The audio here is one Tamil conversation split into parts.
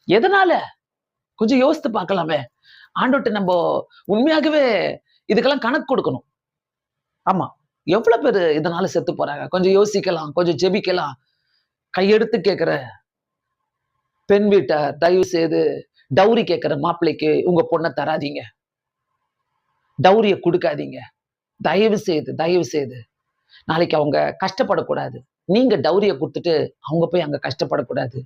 எதனால? கொஞ்சம் யோசித்து பார்க்கலாமே. ஆண்டவர்ட்ட நம்ம உண்மையாகவே இதுக்கெல்லாம் கணக்கு கொடுக்கணும். ஆமா. எவ்வளவு பேரு இதனால செத்து போறாங்க? கொஞ்சம் யோசிக்கலாம், கொஞ்சம் ஜெபிக்கலாம். கையெடுத்து கேட்கிற பெண் வீட்டார், தயவு செய்து டவுரி கேட்கிற மாப்பிள்ளைக்கு உங்க பொண்ண தராதீங்க. டவுரிய குடுக்காதீங்க. தயவு செய்து, தயவு செய்து. நாளைக்கு அவங்க கஷ்டப்படக்கூடாது. நீங்க டவுரிய குடுத்துட்டு, அவங்க போய் அங்க கஷ்டப்படக்கூடாது.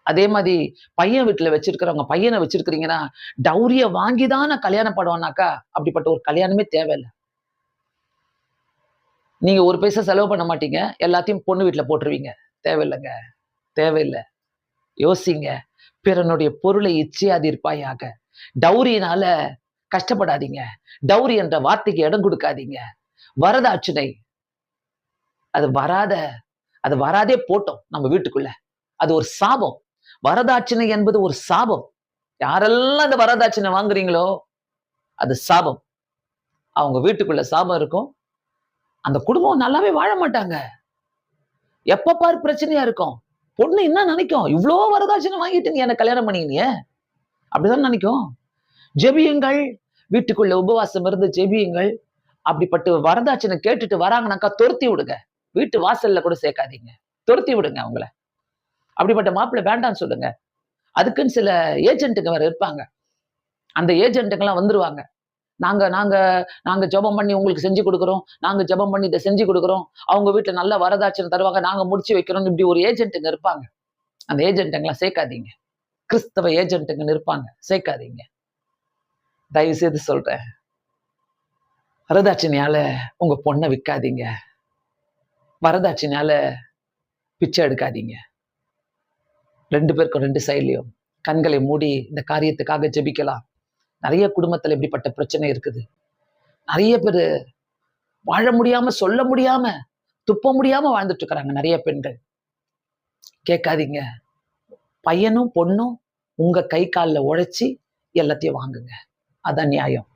அதே மாரி பையன் வீட்ல வச்சிருக்கிறவங்க பையன வச்சிருக்கிறீங்கன்னா, டவுரிய வாங்கி தான் நான் கல்யாணம் பண்ணுவேன்னாக்கா, அப்படிப்பட்ட ஒரு கல்யாணமே தேவையில்ல. நீங்க ஒரு பைசா செலவு பண்ண மாட்டீங்க. எல்லாத்தையும் பொண்ணு வீட்ல போட்டுருவீங்க. தேவையில்லங்க. தேவையில்ல. யோசிங்க. பிறனுடைய பொருளை இச்சையாதிருப்பாயாக. டவுரியினால கஷ்டப்படாதீங்க. டவுரி என்ற வார்த்தைக்கு இடம் கொடுக்காதீங்க. வரதட்சணை அது வராத அது வராதே போட்டும் நம்ம வீட்டுக்குள்ள. அது ஒரு சாபம். வரதட்சணை என்பது ஒரு சாபம். யாரெல்லாம் இந்த வரதட்சணை வாங்குறீங்களோ, அது சாபம். அவங்க வீட்டுக்குள்ள சாபம் இருக்கும். அந்த குடும்பம் நல்லாவே வாழ மாட்டாங்க. எப்ப பாரு பிரச்சனையா இருக்கும். பொண்ணு என்ன நினைக்கும்? இவ்ளோ வரதட்சணை வாங்கிட்டு நீ என்ன கல்யாணம் பண்ணிக்கினியே? அப்படிதான் நினைக்கும். ஜெபியுங்கள். வீட்டுக்குள்ள உபவாசம் இருந்து ஜெபியுங்கள். அப்படிப்பட்ட வரதட்சணை கேட்டுட்டு வராங்கனாக்கா தொரத்தி விடுங்க. வீட்டு வாசல்ல கூட சேர்க்காதீங்க. தொரத்தி விடுங்க அவங்கள. அப்படிப்பட்ட மாப்பிள்ளை வேண்டான்னு சொல்லுங்க. அதுக்குன்னு சில ஏஜென்ட்டுங்க வேற இருப்பாங்க. அந்த ஏஜென்ட்டுங்கலாம் வந்துருவாங்க. நாங்க நாங்க நாங்க ஜெபம் பண்ணி உங்களுக்கு செஞ்சு குடுக்குறோம். நாங்க ஜெபம் பண்ணி இத செஞ்சு குடுக்குறோம். அவங்க வீட்ல நல்ல வரதட்சணை தருவாங்க. நாங்க முடிச்சு வைக்கிறோம்னு இப்படி ஒரு ஏஜென்ட்டுங்க இருப்பாங்க. அந்த ஏஜென்ட்டுங்கலாம் சேர்க்காதீங்க. கிறிஸ்தவ ஏஜென்ட்டுங்கன்னு இருப்பாங்க. சேர்க்காதீங்க. தயவு செய்து சொல்றேன். வரதட்சணையால உங்க பொண்ண விக்காதீங்க. வரதட்சணையால பிச்சை எடுக்காதீங்க. 2 பேருக்கும் 2 சைட்லயும். கண்களை மூடி இந்த காரியத்துக்காக ஜெபிக்கலாம். நெறைய குடும்பத்துல இப்படிப்பட்ட பிரச்சனை இருக்குது. நெறைய பேரு வாழ முடியாம, சொல்ல முடியாம, துப்ப முடியாம வாழ்ந்துட்டு இருக்கிறாங்க நெறைய பெண்கள். கேட்காதீங்க. பையனும், பொண்ணும் உங்க கை கால்ல உழைச்சு எல்லாத்தையும் வாங்குங்க. அதான் நியாயம்.